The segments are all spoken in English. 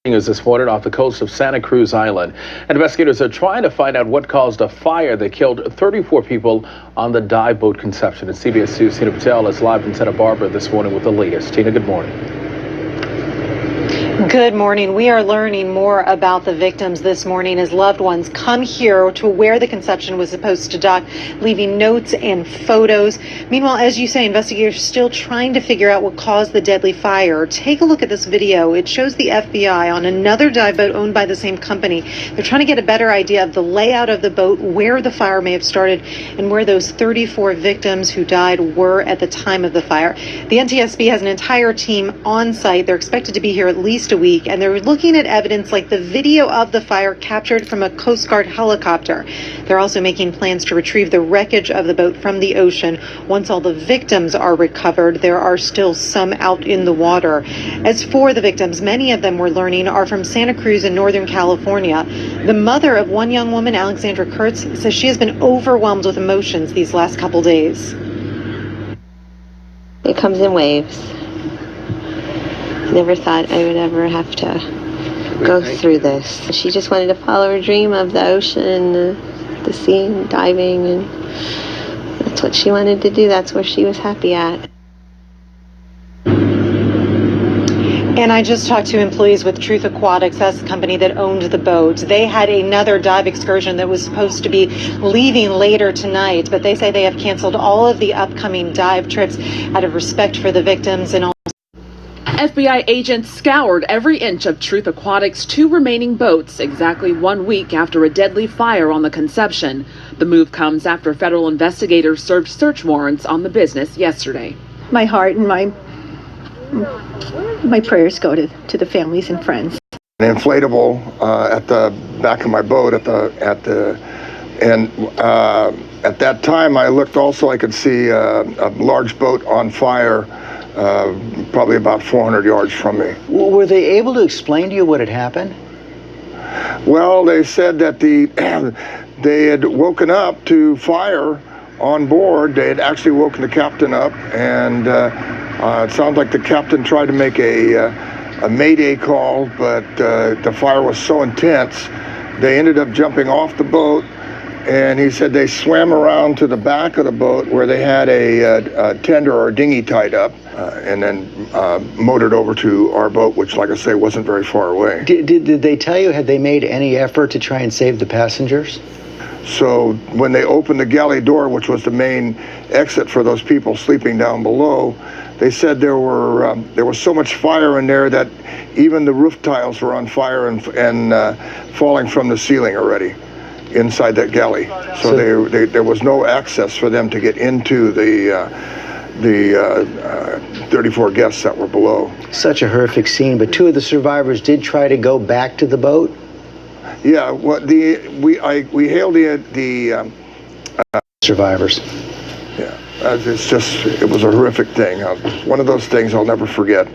News this morning off the coast of Santa Cruz Island. Investigators are trying to find out what caused a fire that killed 34 people on the dive boat Conception. And CBS 2's Tina Patel is live in Santa Barbara this morning with the latest. Tina, good morning. Good morning. We are learning more about the victims this morning as loved ones come here to where the Conception was supposed to dock, leaving notes and photos. Meanwhile, as you say, investigators are still trying to figure out what caused the deadly fire. Take a look at this video. It shows the FBI on another dive boat owned by the same company. They're trying to get a better idea of the layout of the boat, where the fire may have started, and where those 34 victims who died were at the time of the fire. The NTSB has an entire team on site. They're expected to be here at least a week, and they're looking at evidence like the video of the fire captured from a Coast Guard helicopter. They're also making plans to retrieve the wreckage of the boat from the ocean. Once all the victims are recovered, there are still some out in the water. As for the victims, many of them, we're learning, are from Santa Cruz in Northern California. The mother of one young woman, Alexandra Kurtz, says she has been overwhelmed with emotions these last couple days. It comes in waves. Never thought I would ever have to go through this. She just wanted to follow her dream of the ocean, the sea, and diving, and that's what she wanted to do. That's where she was happy at. And I just talked to employees with Truth Aquatics, that's the company that owned the boat. They had another dive excursion that was supposed to be leaving later tonight, but they say they have canceled all of the upcoming dive trips out of respect for the victims and all. FBI agents scoured every inch of Truth Aquatics' 2 remaining boats exactly 1 week after a deadly fire on the Conception. The move comes after federal investigators served search warrants on the business yesterday. My heart and my prayers go to the families and friends. An inflatable at the back of my boat at that time I looked also, I could see a large boat on fire. Probably about 400 yards from me. Were they able to explain to you what had happened? Well, they said that they had woken up to fire on board. They had actually woken the captain up, and it sounds like the captain tried to make a mayday call, but the fire was so intense, they ended up jumping off the boat. And he said they swam around to the back of the boat where they had a tender or a dinghy tied up, and then motored over to our boat, which, like I say, wasn't very far away. Did they tell you, had they made any effort to try and save the passengers? So when they opened the galley door, which was the main exit for those people sleeping down below, they said there was so much fire in there that even the roof tiles were on fire and falling from the ceiling already inside that galley. So there was no access for them to get into the 34 guests that were below. Such a horrific scene, but 2 of the survivors did try to go back to the boat? Yeah, well, we hailed the survivors. Yeah, it was a horrific thing. One of those things I'll never forget.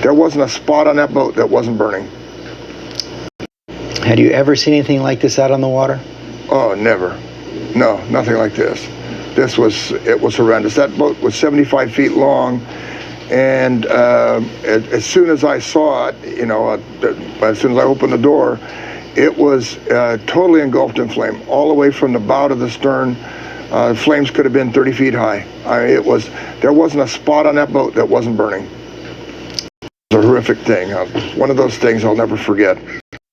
There wasn't a spot on that boat that wasn't burning. Had you ever seen anything like this out on the water? Oh, never. No, nothing like this. It was horrendous. That boat was 75 feet long, and as soon as I saw it, as soon as I opened the door, it was totally engulfed in flame, all the way from the bow to the stern. Flames could have been 30 feet high. There wasn't a spot on that boat that wasn't burning. It was a horrific thing. One of those things I'll never forget.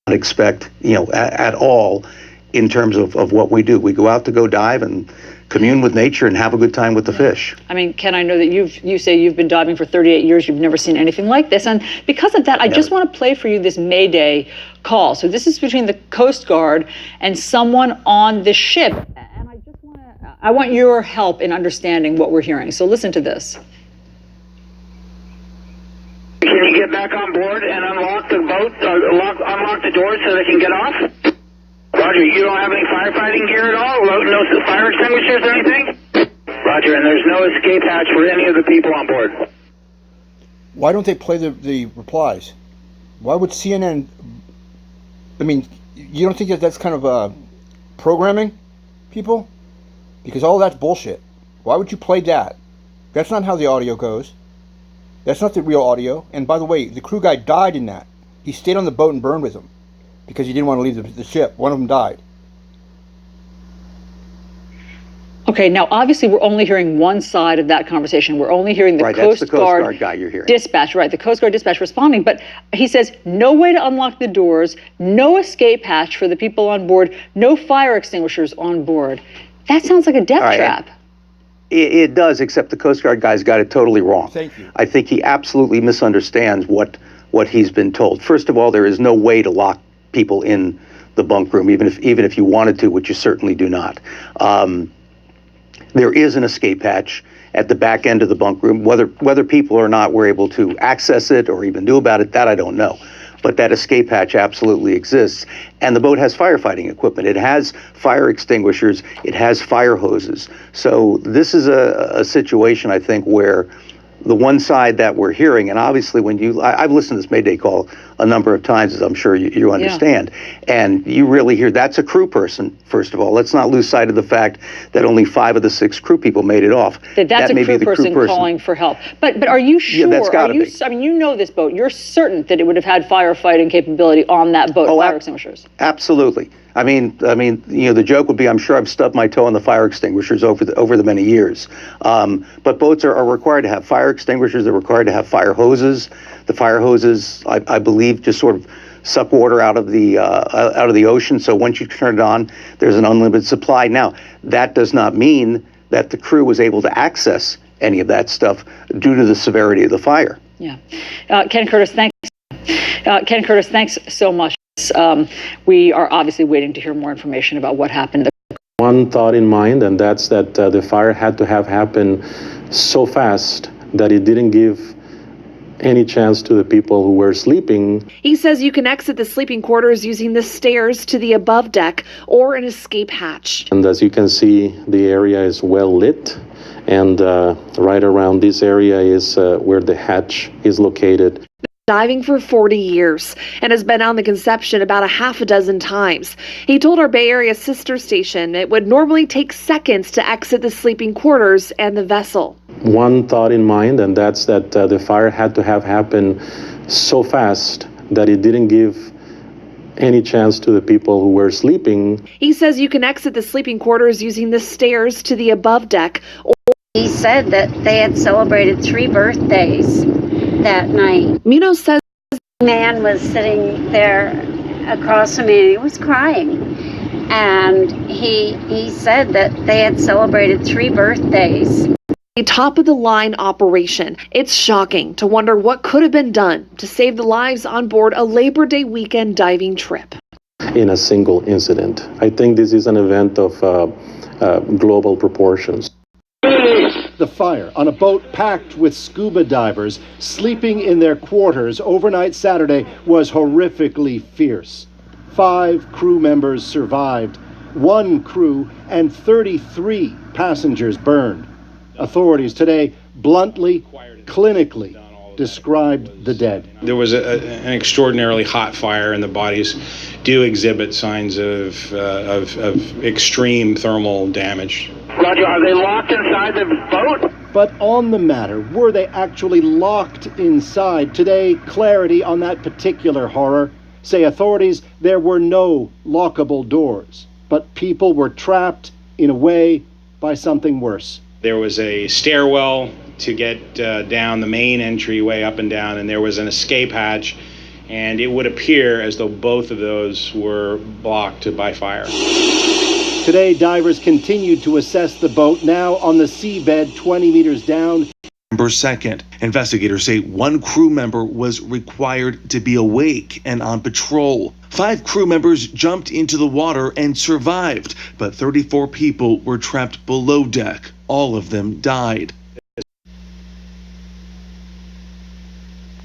Expect, at all in terms of what we do. We go out to go dive and commune with nature and have a good time with the fish. I mean, Ken, I know that you say you've been diving for 38 years, you've never seen anything like this. And because of that, I just want to play for you this Mayday call. So this is between the Coast Guard and someone on the ship. And I want your help in understanding what we're hearing. So listen to this. Can you get back on board and unlock the boat, unlock the doors so they can get off? Roger, you don't have any firefighting gear at all? No fire extinguishers or anything? Roger, and there's no escape hatch for any of the people on board. Why don't they play the replies? Why would CNN... I mean, you don't think that's kind of programming people? Because all that's bullshit. Why would you play that? That's not how the audio goes. That's not the real audio. And by the way, the crew guy died in that. He stayed on the boat and burned with them because he didn't want to leave the ship. One of them died. Okay, now obviously we're only hearing one side of that conversation. We're only hearing the Right, Coast that's the Coast Guard Guard guy you're hearing. dispatch, right? The Coast Guard dispatch responding, but he says no way to unlock the doors, no escape hatch for the people on board, no fire extinguishers on board. That sounds like a death trap. It does, except the Coast Guard guy's got it totally wrong. Thank you. I think he absolutely misunderstands what he's been told. First of all, there is no way to lock people in the bunk room, even if you wanted to, which you certainly do not. There is an escape hatch at the back end of the bunk room. Whether people or not were able to access it or even knew about it, that I don't know. But that escape hatch absolutely exists. And the boat has firefighting equipment. It has fire extinguishers. It has fire hoses. So this is a situation, I think, where the one side that we're hearing, and obviously I've listened to this Mayday call a number of times, as I'm sure you understand, and you really hear that's a crew person, first of all. Let's not lose sight of the fact that only 5 of the 6 crew people made it off. That's a crew person calling for help. But are you sure? Yeah, that's gotta be. I mean, you know this boat. You're certain that it would have had firefighting capability on that boat, fire extinguishers? Absolutely. I mean, the joke would be, I'm sure I've stubbed my toe on the fire extinguishers over the many years. But boats are required to have fire extinguishers. They're required to have fire hoses. The fire hoses, I believe, just sort of suck water out of the ocean. So once you turn it on, there's an unlimited supply. Now, that does not mean that the crew was able to access any of that stuff due to the severity of the fire. Yeah. Ken Curtis, thanks. Ken Curtis, thanks so much. We are obviously waiting to hear more information about what happened. One thought in mind, and that's that the fire had to have happened so fast that it didn't give any chance to the people who were sleeping. He says you can exit the sleeping quarters using the stairs to the above deck or an escape hatch. And as you can see, the area is well lit, and right around this area is where the hatch is located. Diving for 40 years and has been on the Conception about a half a dozen times. He told our Bay Area sister station it would normally take seconds to exit the sleeping quarters and the vessel. One thought in mind, and that's that the fire had to have happened so fast that it didn't give any chance to the people who were sleeping. He says you can exit the sleeping quarters using the stairs to the above deck. He said that they had celebrated 3 birthdays that night. Munoz says the man was sitting there across from me and he was crying. And he said that they had celebrated 3 birthdays. A top-of-the-line operation. It's shocking to wonder what could have been done to save the lives on board a Labor Day weekend diving trip. In a single incident. I think this is an event of global proportions. The fire on a boat packed with scuba divers sleeping in their quarters overnight Saturday was horrifically fierce. 5 crew members survived, 1 crew and 33 passengers burned. Authorities today bluntly, clinically described the dead. There was an extraordinarily hot fire, and the bodies do exhibit signs of extreme thermal damage. Roger, are they locked inside the boat? But on the matter, were they actually locked inside? Today, clarity on that particular horror. Say authorities, there were no lockable doors, but people were trapped in a way by something worse. There was a stairwell to get down the main entryway up and down, and there was an escape hatch, and it would appear as though both of those were blocked by fire. Today, divers continued to assess the boat, now on the seabed 20 meters down. November 2nd, investigators say 1 crew member was required to be awake and on patrol. 5 crew members jumped into the water and survived, but 34 people were trapped below deck. All of them died.